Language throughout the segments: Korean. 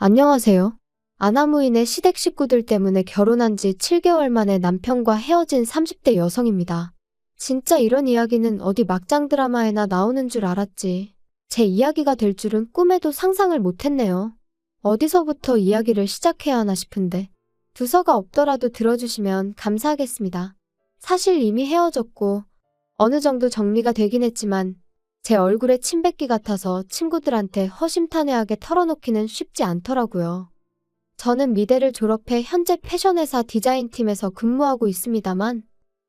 안녕하세요. 아나무인의 시댁 식구들 때문에 결혼한 지 7개월 만에 남편과 헤어진 30대 여성입니다. 진짜 이런 이야기는 어디 막장 드라마에나 나오는 줄 알았지. 제 이야기가 될 줄은 꿈에도 상상을 못했네요. 어디서부터 이야기를 시작해야 하나 싶은데 두서가 없더라도 들어주시면 감사하겠습니다. 사실 이미 헤어졌고 어느 정도 정리가 되긴 했지만 제 얼굴에 침 뱉기 같아서 친구들한테 허심탄회하게 털어놓기는 쉽지 않더라고요. 저는 미대를 졸업해 현재 패션회사 디자인팀에서 근무하고 있습니다만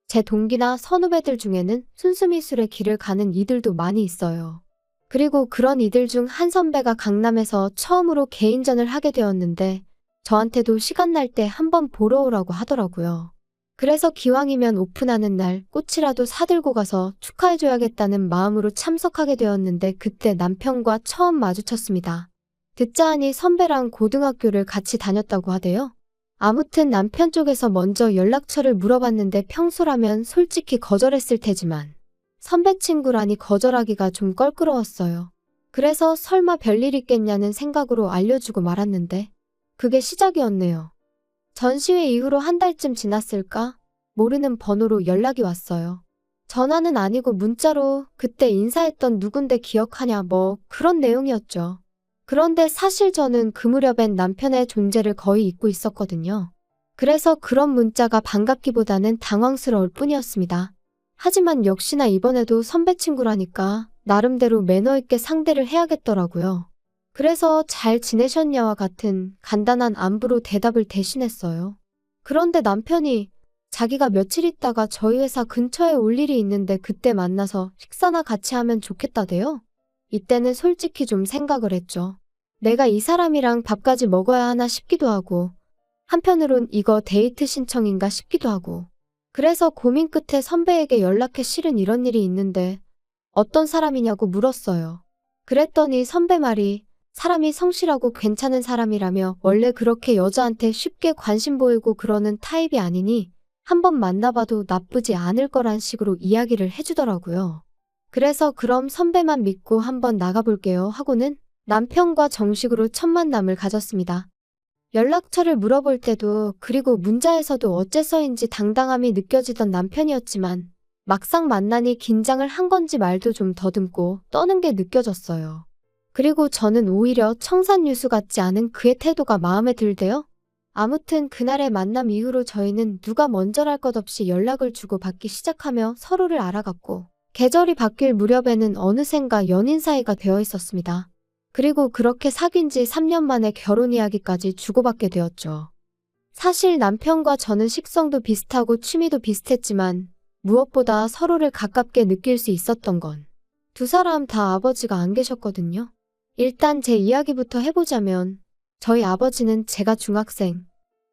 제 동기나 선후배들 중에는 순수미술의 길을 가는 이들도 많이 있어요. 그리고 그런 이들 중 한 선배가 강남에서 처음으로 개인전을 하게 되었는데 저한테도 시간 날 때 한번 보러 오라고 하더라고요. 그래서 기왕이면 오픈하는 날 꽃이라도 사들고 가서 축하해줘야겠다는 마음으로 참석하게 되었는데 그때 남편과 처음 마주쳤습니다. 듣자 하니 선배랑 고등학교를 같이 다녔다고 하대요. 아무튼 남편 쪽에서 먼저 연락처를 물어봤는데 평소라면 솔직히 거절했을 테지만 선배 친구라니 거절하기가 좀 껄끄러웠어요. 그래서 설마 별일 있겠냐는 생각으로 알려주고 말았는데 그게 시작이었네요. 전시회 이후로 한 달쯤 지났을까? 모르는 번호로 연락이 왔어요. 전화는 아니고 문자로 그때 인사했던 누군데 기억하냐 뭐 그런 내용이었죠. 그런데 사실 저는 그 무렵엔 남편의 존재를 거의 잊고 있었거든요. 그래서 그런 문자가 반갑기보다는 당황스러울 뿐이었습니다. 하지만 역시나 이번에도 선배 친구라니까 나름대로 매너 있게 상대를 해야겠더라고요. 그래서 잘 지내셨냐와 같은 간단한 안부로 대답을 대신했어요. 그런데 남편이 자기가 며칠 있다가 저희 회사 근처에 올 일이 있는데 그때 만나서 식사나 같이 하면 좋겠다대요. 이때는 솔직히 좀 생각을 했죠. 내가 이 사람이랑 밥까지 먹어야 하나 싶기도 하고 한편으론 이거 데이트 신청인가 싶기도 하고 그래서 고민 끝에 선배에게 연락해 실은 이런 일이 있는데 어떤 사람이냐고 물었어요. 그랬더니 선배 말이 사람이 성실하고 괜찮은 사람이라며 원래 그렇게 여자한테 쉽게 관심 보이고 그러는 타입이 아니니 한번 만나봐도 나쁘지 않을 거란 식으로 이야기를 해주더라고요. 그래서 그럼 선배만 믿고 한번 나가볼게요 하고는 남편과 정식으로 첫 만남을 가졌습니다. 연락처를 물어볼 때도 그리고 문자에서도 어째서인지 당당함이 느껴지던 남편이었지만 막상 만나니 긴장을 한 건지 말도 좀 더듬고 떠는 게 느껴졌어요. 그리고 저는 오히려 청산유수 같지 않은 그의 태도가 마음에 들대요. 아무튼 그날의 만남 이후로 저희는 누가 먼저랄 것 없이 연락을 주고받기 시작하며 서로를 알아갔고 계절이 바뀔 무렵에는 어느샌가 연인 사이가 되어 있었습니다. 그리고 그렇게 사귄 지 3년 만에 결혼 이야기까지 주고받게 되었죠. 사실 남편과 저는 식성도 비슷하고 취미도 비슷했지만 무엇보다 서로를 가깝게 느낄 수 있었던 건 두 사람 다 아버지가 안 계셨거든요. 일단 제 이야기부터 해보자면 저희 아버지는 제가 중학생,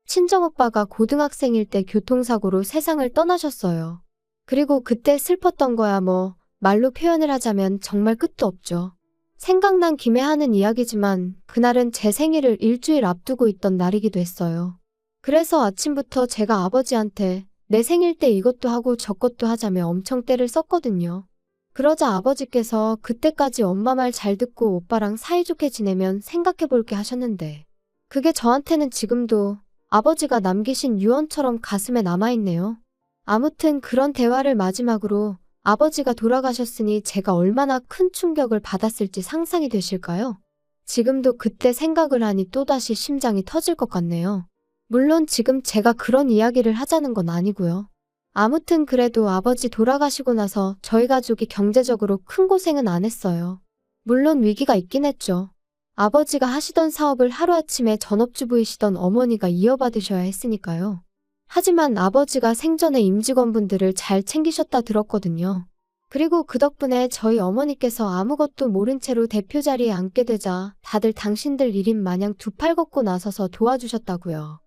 친정오빠가 고등학생일 때 교통사고로 세상을 떠나셨어요. 그리고 그때 슬펐던 거야 뭐 말로 표현을 하자면 정말 끝도 없죠. 생각난 김에 하는 이야기지만 그날은 제 생일을 일주일 앞두고 있던 날이기도 했어요. 그래서 아침부터 제가 아버지한테 내 생일 때 이것도 하고 저것도 하자며 엄청 떼를 썼거든요. 그러자 아버지께서 그때까지 엄마 말 잘 듣고 오빠랑 사이좋게 지내면 생각해볼게 하셨는데 그게 저한테는 지금도 아버지가 남기신 유언처럼 가슴에 남아있네요. 아무튼 그런 대화를 마지막으로 아버지가 돌아가셨으니 제가 얼마나 큰 충격을 받았을지 상상이 되실까요? 지금도 그때 생각을 하니 또다시 심장이 터질 것 같네요. 물론 지금 제가 그런 이야기를 하자는 건 아니고요. 아무튼 그래도 아버지 돌아가시고 나서 저희 가족이 경제적으로 큰 고생은 안 했어요. 물론 위기가 있긴 했죠. 아버지가 하시던 사업을 하루아침에 전업주부이시던 어머니가 이어받으셔야 했으니까요. 하지만 아버지가 생전에 임직원분들을 잘 챙기셨다 들었거든요. 그리고 그 덕분에 저희 어머니께서 아무것도 모른 채로 대표 자리에 앉게 되자 다들 당신들 일인 마냥 두 팔 걷고 나서서 도와주셨다고요.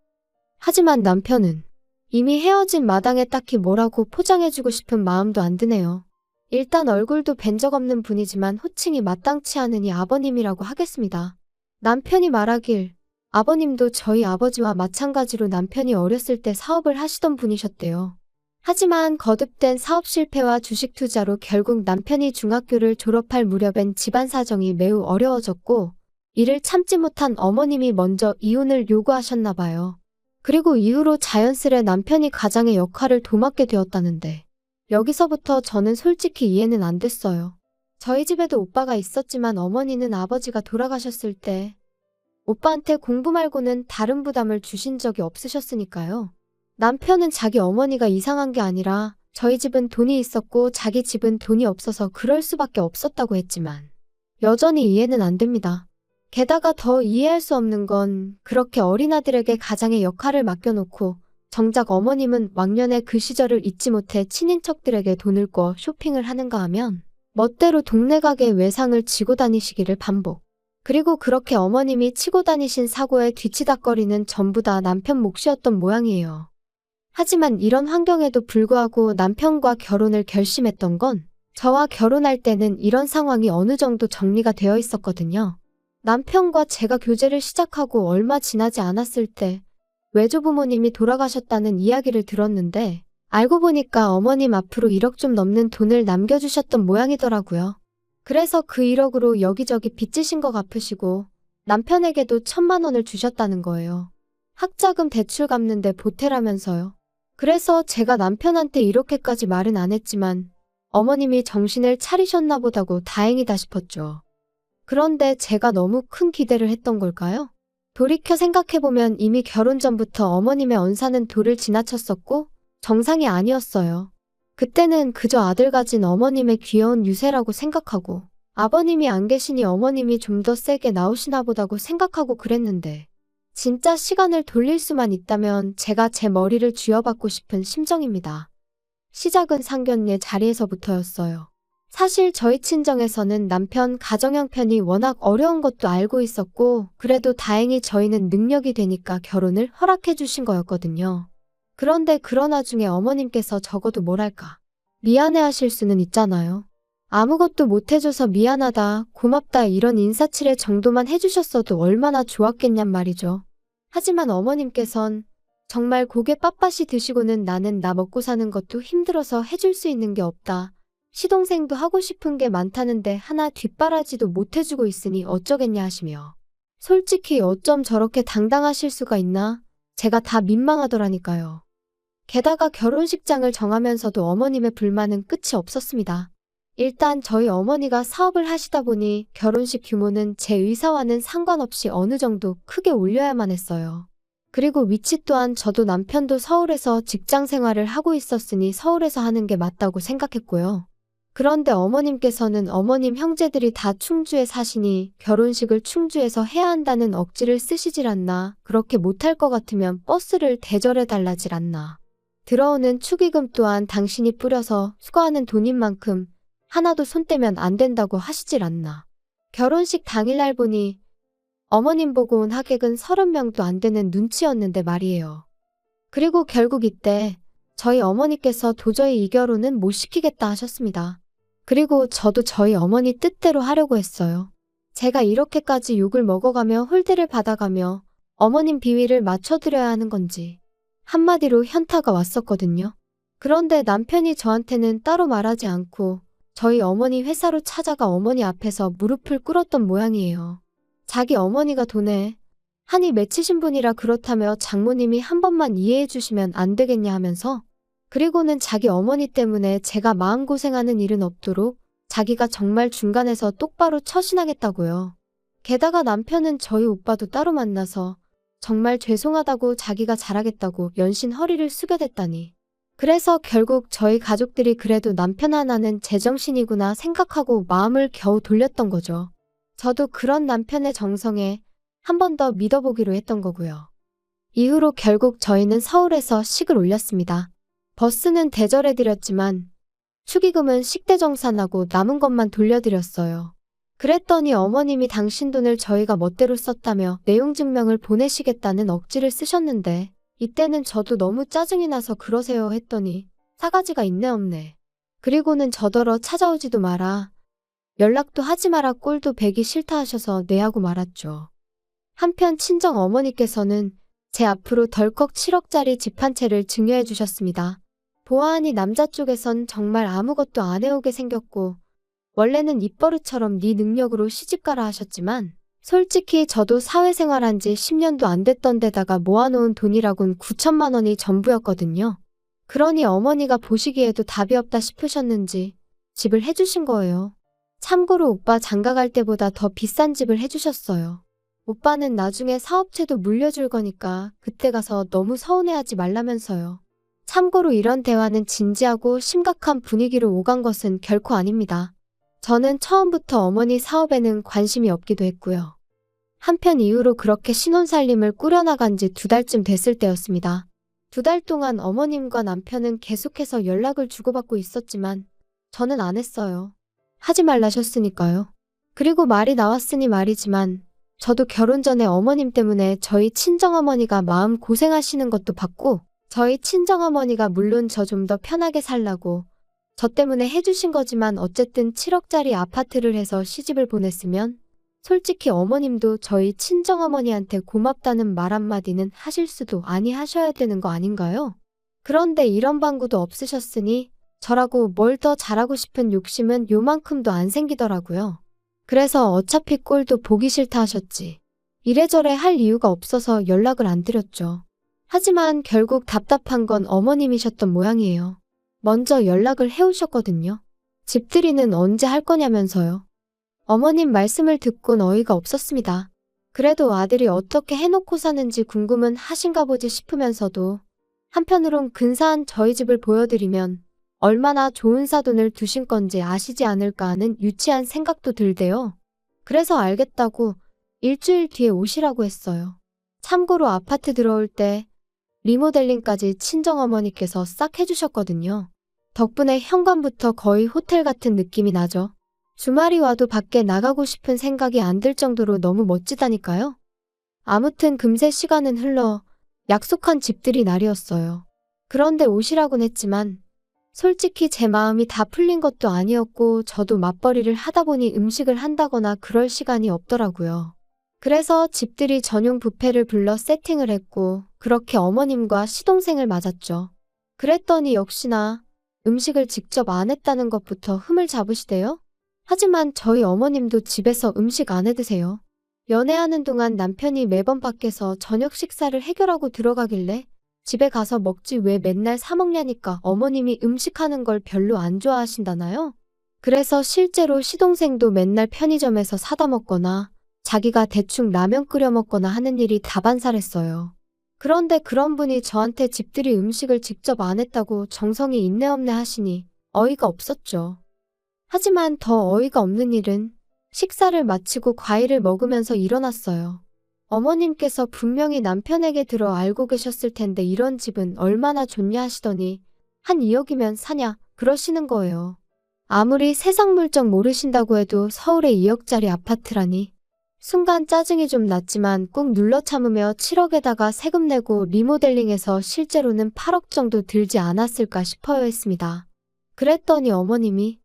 하지만 남편은 이미 헤어진 마당에 딱히 뭐라고 포장해주고 싶은 마음도 안 드네요. 일단 얼굴도 뵌 적 없는 분이지만 호칭이 마땅치 않으니 아버님이라고 하겠습니다. 남편이 말하길 아버님도 저희 아버지와 마찬가지로 남편이 어렸을 때 사업을 하시던 분이셨대요. 하지만 거듭된 사업 실패와 주식 투자로 결국 남편이 중학교를 졸업할 무렵엔 집안 사정이 매우 어려워졌고 이를 참지 못한 어머님이 먼저 이혼을 요구하셨나 봐요. 그리고 이후로 자연스레 남편이 가장의 역할을 도맡게 되었다는데 여기서부터 저는 솔직히 이해는 안 됐어요. 저희 집에도 오빠가 있었지만 어머니는 아버지가 돌아가셨을 때 오빠한테 공부 말고는 다른 부담을 주신 적이 없으셨으니까요. 남편은 자기 어머니가 이상한 게 아니라 저희 집은 돈이 있었고 자기 집은 돈이 없어서 그럴 수밖에 없었다고 했지만 여전히 이해는 안 됩니다. 게다가 더 이해할 수 없는 건 그렇게 어린아들에게 가장의 역할을 맡겨놓고 정작 어머님은 왕년에 그 시절을 잊지 못해 친인척들에게 돈을 꿔 쇼핑을 하는가 하면 멋대로 동네 가게 외상을 지고 다니시기를 반복. 그리고 그렇게 어머님이 치고 다니신 사고에 뒤치다꺼리는 전부 다 남편 몫이었던 모양이에요. 하지만 이런 환경에도 불구하고 남편과 결혼을 결심했던 건 저와 결혼할 때는 이런 상황이 어느 정도 정리가 되어 있었거든요. 남편과 제가 교제를 시작하고 얼마 지나지 않았을 때 외조부모님이 돌아가셨다는 이야기를 들었는데 알고 보니까 어머님 앞으로 1억 좀 넘는 돈을 남겨주셨던 모양이더라고요. 그래서 그 1억으로 여기저기 빚지신 거 갚으시고 남편에게도 1,000만 원을 주셨다는 거예요. 학자금 대출 갚는데 보태라면서요. 그래서 제가 남편한테 이렇게까지 말은 안 했지만 어머님이 정신을 차리셨나 보다고 다행이다 싶었죠. 그런데 제가 너무 큰 기대를 했던 걸까요? 돌이켜 생각해보면 이미 결혼 전부터 어머님의 언사는 도를 지나쳤었고 정상이 아니었어요. 그때는 그저 아들 가진 어머님의 귀여운 유세라고 생각하고 아버님이 안 계시니 어머님이 좀 더 세게 나오시나 보다고 생각하고 그랬는데 진짜 시간을 돌릴 수만 있다면 제가 제 머리를 쥐어받고 싶은 심정입니다. 시작은 상견례 자리에서부터였어요. 사실 저희 친정에서는 남편 가정 형편이 워낙 어려운 것도 알고 있었고 그래도 다행히 저희는 능력이 되니까 결혼을 허락해 주신 거였거든요. 그런데 그런 와중에 어머님께서 적어도 뭐랄까 미안해하실 수는 있잖아요. 아무것도 못해줘서 미안하다, 고맙다 이런 인사치레 정도만 해주셨어도 얼마나 좋았겠냔 말이죠. 하지만 어머님께선 정말 고개 빳빳이 드시고는 나는 나 먹고 사는 것도 힘들어서 해줄 수 있는 게 없다. 시동생도 하고 싶은 게 많다는데 하나 뒷바라지도 못해주고 있으니 어쩌겠냐 하시며 솔직히 어쩜 저렇게 당당하실 수가 있나? 제가 다 민망하더라니까요. 게다가 결혼식장을 정하면서도 어머님의 불만은 끝이 없었습니다. 일단 저희 어머니가 사업을 하시다 보니 결혼식 규모는 제 의사와는 상관없이 어느 정도 크게 올려야만 했어요. 그리고 위치 또한 저도 남편도 서울에서 직장 생활을 하고 있었으니 서울에서 하는 게 맞다고 생각했고요. 그런데 어머님께서는 어머님 형제들이 다 충주에 사시니 결혼식을 충주에서 해야 한다는 억지를 쓰시질 않나, 그렇게 못할 것 같으면 버스를 대절해달라질 않나. 들어오는 축의금 또한 당신이 뿌려서 수거하는 돈인 만큼 하나도 손 떼면 안 된다고 하시질 않나. 결혼식 당일날 보니 어머님 보고 온 하객은 30명도 안 되는 눈치였는데 말이에요. 그리고 결국 이때 저희 어머니께서 도저히 이 결혼은 못 시키겠다 하셨습니다. 그리고 저도 저희 어머니 뜻대로 하려고 했어요. 제가 이렇게까지 욕을 먹어가며 홀대를 받아가며 어머님 비위를 맞춰드려야 하는 건지 한마디로 현타가 왔었거든요. 그런데 남편이 저한테는 따로 말하지 않고 저희 어머니 회사로 찾아가 어머니 앞에서 무릎을 꿇었던 모양이에요. 자기 어머니가 돈에 한이 맺히신 분이라 그렇다며 장모님이 한 번만 이해해 주시면 안 되겠냐 하면서 그리고는 자기 어머니 때문에 제가 마음고생하는 일은 없도록 자기가 정말 중간에서 똑바로 처신하겠다고요. 게다가 남편은 저희 오빠도 따로 만나서 정말 죄송하다고 자기가 잘하겠다고 연신 허리를 숙여댔다니. 그래서 결국 저희 가족들이 그래도 남편 하나는 제정신이구나 생각하고 마음을 겨우 돌렸던 거죠. 저도 그런 남편의 정성에 한 번 더 믿어보기로 했던 거고요. 이후로 결국 저희는 서울에서 식을 올렸습니다. 버스는 대절해드렸지만 축의금은 식대정산하고 남은 것만 돌려드렸어요. 그랬더니 어머님이 당신 돈을 저희가 멋대로 썼다며 내용 증명을 보내시겠다는 억지를 쓰셨는데 이때는 저도 너무 짜증이 나서 그러세요 했더니 사가지가 있네 없네. 그리고는 저더러 찾아오지도 마라. 연락도 하지 마라 꼴도 배기 싫다 하셔서 내하고 말았죠. 한편 친정 어머니께서는 제 앞으로 덜컥 7억짜리 집 한 채를 증여해 주셨습니다. 보아하니 남자 쪽에선 정말 아무것도 안 해오게 생겼고 원래는 입버릇처럼 네 능력으로 시집가라 하셨지만 솔직히 저도 사회생활한 지 10년도 안 됐던 데다가 모아놓은 돈이라곤 9천만 원이 전부였거든요. 그러니 어머니가 보시기에도 답이 없다 싶으셨는지 집을 해주신 거예요. 참고로 오빠 장가갈 때보다 더 비싼 집을 해주셨어요. 오빠는 나중에 사업체도 물려줄 거니까 그때 가서 너무 서운해하지 말라면서요. 참고로 이런 대화는 진지하고 심각한 분위기로 오간 것은 결코 아닙니다. 저는 처음부터 어머니 사업에는 관심이 없기도 했고요. 한편 이후로 그렇게 신혼살림을 꾸려나간 지 2달쯤 됐을 때였습니다. 2달 동안 어머님과 남편은 계속해서 연락을 주고받고 있었지만 저는 안 했어요. 하지 말라셨으니까요. 그리고 말이 나왔으니 말이지만 저도 결혼 전에 어머님 때문에 저희 친정어머니가 마음 고생하시는 것도 봤고 저희 친정어머니가 물론 저 좀 더 편하게 살라고 저 때문에 해주신 거지만 어쨌든 7억짜리 아파트를 해서 시집을 보냈으면 솔직히 어머님도 저희 친정어머니한테 고맙다는 말 한마디는 하실 수도 아니 하셔야 되는 거 아닌가요? 그런데 이런 방구도 없으셨으니 저라고 뭘 더 잘하고 싶은 욕심은 요만큼도 안 생기더라고요. 그래서 어차피 꼴도 보기 싫다 하셨지. 이래저래 할 이유가 없어서 연락을 안 드렸죠. 하지만 결국 답답한 건 어머님이셨던 모양이에요. 먼저 연락을 해오셨거든요. 집들이는 언제 할 거냐면서요. 어머님 말씀을 듣곤 어이가 없었습니다. 그래도 아들이 어떻게 해놓고 사는지 궁금은 하신가 보지 싶으면서도 한편으론 근사한 저희 집을 보여드리면 얼마나 좋은 사돈을 두신 건지 아시지 않을까 하는 유치한 생각도 들대요. 그래서 알겠다고 일주일 뒤에 오시라고 했어요. 참고로 아파트 들어올 때 리모델링까지 친정어머니께서 싹 해주셨거든요. 덕분에 현관부터 거의 호텔 같은 느낌이 나죠. 주말이 와도 밖에 나가고 싶은 생각이 안 들 정도로 너무 멋지다니까요. 아무튼 금세 시간은 흘러 약속한 집들이 날이었어요. 그런데 오시라곤 했지만 솔직히 제 마음이 다 풀린 것도 아니었고 저도 맞벌이를 하다 보니 음식을 한다거나 그럴 시간이 없더라고요. 그래서 집들이 전용 뷔페를 불러 세팅을 했고 그렇게 어머님과 시동생을 맞았죠. 그랬더니 역시나 음식을 직접 안 했다는 것부터 흠을 잡으시대요. 하지만 저희 어머님도 집에서 음식 안 해 드세요. 연애하는 동안 남편이 매번 밖에서 저녁 식사를 해결하고 들어가길래 집에 가서 먹지 왜 맨날 사 먹냐니까 어머님이 음식하는 걸 별로 안 좋아하신다나요? 그래서 실제로 시동생도 맨날 편의점에서 사다 먹거나 자기가 대충 라면 끓여 먹거나 하는 일이 다반사랬어요. 그런데 그런 분이 저한테 집들이 음식을 직접 안 했다고 정성이 있네 없네 하시니 어이가 없었죠. 하지만 더 어이가 없는 일은 식사를 마치고 과일을 먹으면서 일어났어요. 어머님께서 분명히 남편에게 들어 알고 계셨을 텐데 이런 집은 얼마나 좋냐 하시더니 한 2억이면 사냐 그러시는 거예요. 아무리 세상 물정 모르신다고 해도 서울에 2억짜리 아파트라니. 순간 짜증이 좀 났지만 꾹 눌러 참으며 7억에다가 세금 내고 리모델링해서 실제로는 8억 정도 들지 않았을까 싶어요 했습니다. 그랬더니 어머님이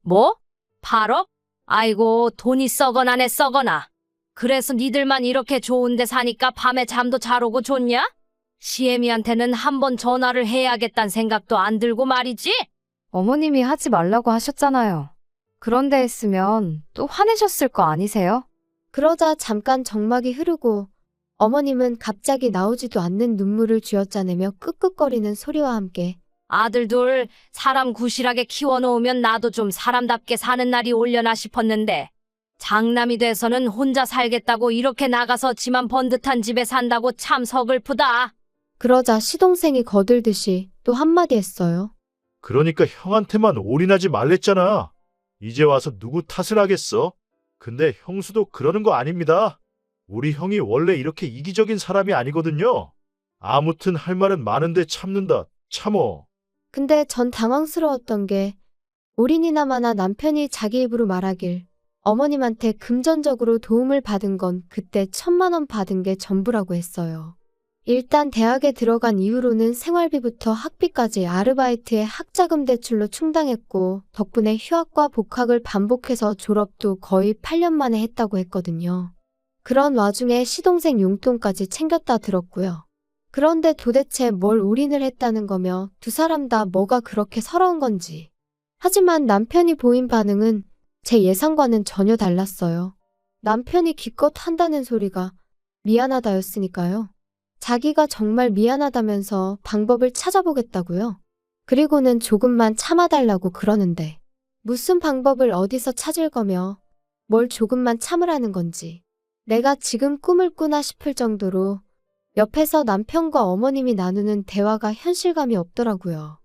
뭐? 8억? 아이고 돈이 썩어나네 썩어나. 그래서 니들만 이렇게 좋은 데 사니까 밤에 잠도 잘 오고 좋냐? 시애미한테는 한번 전화를 해야겠다는 생각도 안 들고 말이지? 어머님이 하지 말라고 하셨잖아요. 그런데 했으면 또 화내셨을 거 아니세요? 그러자 잠깐 정막이 흐르고 어머님은 갑자기 나오지도 않는 눈물을 쥐어짜내며 끄끄거리는 소리와 함께 아들 둘 사람 구실하게 키워놓으면 나도 좀 사람답게 사는 날이 올려나 싶었는데 장남이 돼서는 혼자 살겠다고 이렇게 나가서 지만 번듯한 집에 산다고 참 서글프다. 그러자 시동생이 거들듯이 또 한마디 했어요. 그러니까 형한테만 올인하지 말랬잖아. 이제 와서 누구 탓을 하겠어? 근데 형수도 그러는 거 아닙니다. 우리 형이 원래 이렇게 이기적인 사람이 아니거든요. 아무튼 할 말은 많은데 참는다. 참어. 근데 전 당황스러웠던 게 올인이나마나 남편이 자기 입으로 말하길 어머님한테 금전적으로 도움을 받은 건 그때 1,000만 원 받은 게 전부라고 했어요. 일단 대학에 들어간 이후로는 생활비부터 학비까지 아르바이트에 학자금 대출로 충당했고 덕분에 휴학과 복학을 반복해서 졸업도 거의 8년 만에 했다고 했거든요. 그런 와중에 시동생 용돈까지 챙겼다 들었고요. 그런데 도대체 뭘 올인을 했다는 거며 두 사람 다 뭐가 그렇게 서러운 건지. 하지만 남편이 보인 반응은 제 예상과는 전혀 달랐어요. 남편이 기껏 한다는 소리가 미안하다였으니까요. 자기가 정말 미안하다면서 방법을 찾아보겠다고요. 그리고는 조금만 참아달라고 그러는데 무슨 방법을 어디서 찾을 거며 뭘 조금만 참으라는 건지 내가 지금 꿈을 꾸나 싶을 정도로 옆에서 남편과 어머님이 나누는 대화가 현실감이 없더라고요.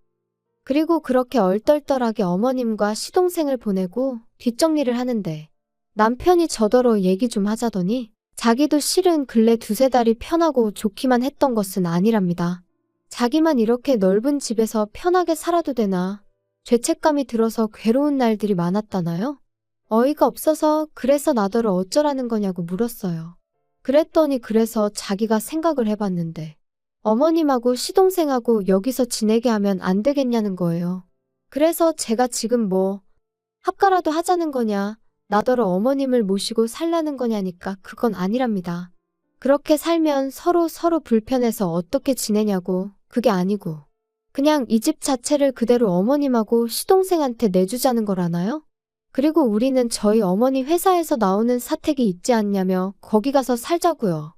그리고 그렇게 얼떨떨하게 어머님과 시동생을 보내고 뒷정리를 하는데 남편이 저더러 얘기 좀 하자더니 자기도 실은 근래 두세 달이 편하고 좋기만 했던 것은 아니랍니다. 자기만 이렇게 넓은 집에서 편하게 살아도 되나 죄책감이 들어서 괴로운 날들이 많았다나요? 어이가 없어서 그래서 나더러 어쩌라는 거냐고 물었어요. 그랬더니 그래서 자기가 생각을 해봤는데 어머님하고 시동생하고 여기서 지내게 하면 안 되겠냐는 거예요. 그래서 제가 지금 뭐 합가라도 하자는 거냐 나더러 어머님을 모시고 살라는 거냐니까 그건 아니랍니다. 그렇게 살면 서로 불편해서 어떻게 지내냐고 그게 아니고 그냥 이 집 자체를 그대로 어머님하고 시동생한테 내주자는 거라나요? 그리고 우리는 저희 어머니 회사에서 나오는 사택이 있지 않냐며 거기 가서 살자고요.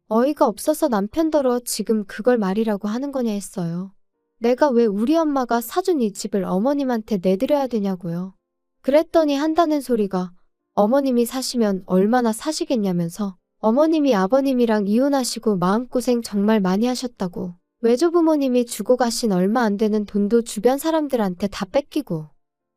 어이가 없어서 남편더러 지금 그걸 말이라고 하는 거냐 했어요. 내가 왜 우리 엄마가 사준 이 집을 어머님한테 내드려야 되냐고요. 그랬더니 한다는 소리가 어머님이 사시면 얼마나 사시겠냐면서 어머님이 아버님이랑 이혼하시고 마음고생 정말 많이 하셨다고 외조부모님이 주고 가신 얼마 안 되는 돈도 주변 사람들한테 다 뺏기고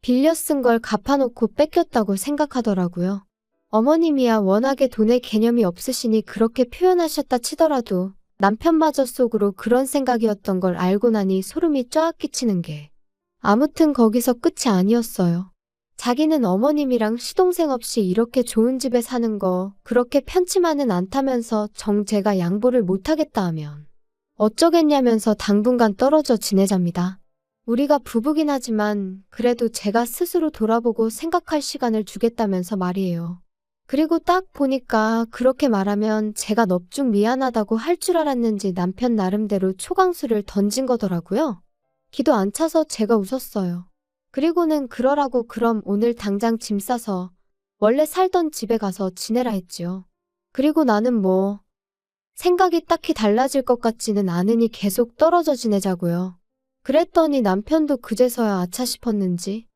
빌려 쓴 걸 갚아놓고 뺏겼다고 생각하더라고요. 어머님이야 워낙에 돈의 개념이 없으시니 그렇게 표현하셨다 치더라도 남편마저 속으로 그런 생각이었던 걸 알고 나니 소름이 쫙 끼치는 게 아무튼 거기서 끝이 아니었어요. 자기는 어머님이랑 시동생 없이 이렇게 좋은 집에 사는 거 그렇게 편치만은 않다면서 제가 양보를 못하겠다 하면 어쩌겠냐면서 당분간 떨어져 지내자입니다. 우리가 부부긴 하지만 그래도 제가 스스로 돌아보고 생각할 시간을 주겠다면서 말이에요. 그리고 딱 보니까 그렇게 말하면 제가 넙죽 미안하다고 할 줄 알았는지 남편 나름대로 초강수를 던진 거더라고요. 기도 안 차서 제가 웃었어요. 그리고는 그러라고 그럼 오늘 당장 짐 싸서 원래 살던 집에 가서 지내라 했지요. 그리고 나는 뭐 생각이 딱히 달라질 것 같지는 않으니 계속 떨어져 지내자고요. 그랬더니 남편도 그제서야 아차 싶었는지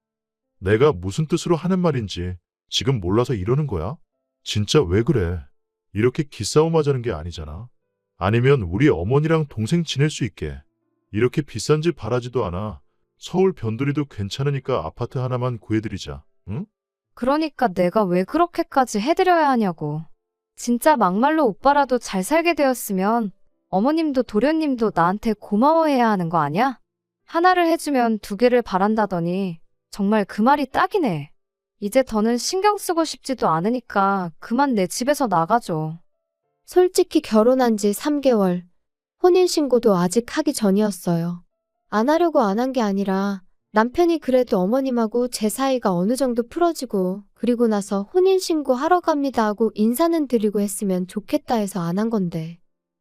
내가 무슨 뜻으로 하는 말인지 지금 몰라서 이러는 거야? 진짜 왜 그래? 이렇게 기싸움 하자는 게 아니잖아. 아니면 우리 어머니랑 동생 지낼 수 있게 이렇게 비싼 집 바라지도 않아. 서울 변두리도 괜찮으니까 아파트 하나만 구해드리자. 응? 그러니까 내가 왜 그렇게까지 해드려야 하냐고. 진짜 막말로 오빠라도 잘 살게 되었으면 어머님도 도련님도 나한테 고마워해야 하는 거 아니야? 하나를 해주면 두 개를 바란다더니 정말 그 말이 딱이네. 이제 더는 신경 쓰고 싶지도 않으니까 그만 내 집에서 나가줘. 솔직히 결혼한 지 3개월, 혼인신고도 아직 하기 전이었어요. 안 하려고 안 한 게 아니라 남편이 그래도 어머님하고 제 사이가 어느 정도 풀어지고 그리고 나서 혼인신고 하러 갑니다 하고 인사는 드리고 했으면 좋겠다 해서 안 한 건데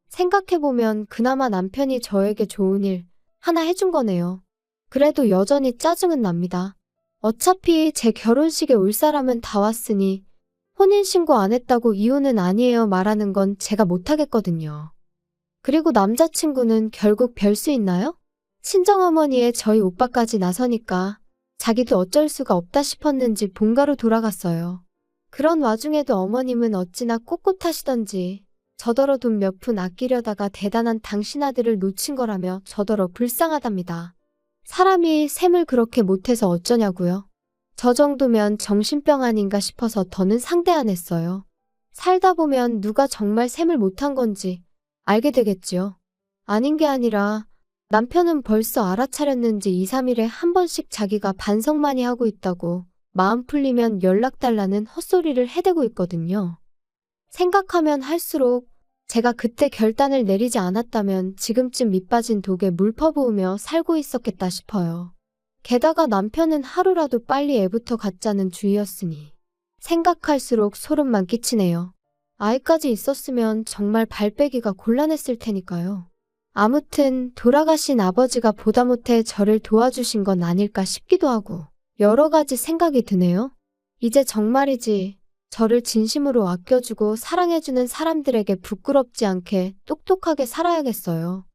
생각해보면 그나마 남편이 저에게 좋은 일 하나 해준 거네요. 그래도 여전히 짜증은 납니다. 어차피 제 결혼식에 올 사람은 다 왔으니 혼인신고 안 했다고 이혼은 아니에요 말하는 건 제가 못하겠거든요. 그리고 남자친구는 결국 별 수 있나요? 친정어머니의 저희 오빠까지 나서니까 자기도 어쩔 수가 없다 싶었는지 본가로 돌아갔어요. 그런 와중에도 어머님은 어찌나 꼿꼿하시던지 저더러 돈 몇 푼 아끼려다가 대단한 당신 아들을 놓친 거라며 저더러 불쌍하답니다. 사람이 셈을 그렇게 못해서 어쩌냐고요. 저 정도면 정신병 아닌가 싶어서 더는 상대 안 했어요. 살다 보면 누가 정말 셈을 못한 건지 알게 되겠지요. 아닌 게 아니라 남편은 벌써 알아차렸는지 2, 3일에 한 번씩 자기가 반성 많이 하고 있다고 마음 풀리면 연락 달라는 헛소리를 해대고 있거든요. 생각하면 할수록 제가 그때 결단을 내리지 않았다면 지금쯤 밑빠진 독에 물 퍼부으며 살고 있었겠다 싶어요. 게다가 남편은 하루라도 빨리 애부터 갖자는 주의였으니 생각할수록 소름만 끼치네요. 아이까지 있었으면 정말 발 빼기가 곤란했을 테니까요. 아무튼 돌아가신 아버지가 보다 못해 저를 도와주신 건 아닐까 싶기도 하고 여러 가지 생각이 드네요. 이제 정말이지 저를 진심으로 아껴주고 사랑해주는 사람들에게 부끄럽지 않게 똑똑하게 살아야겠어요.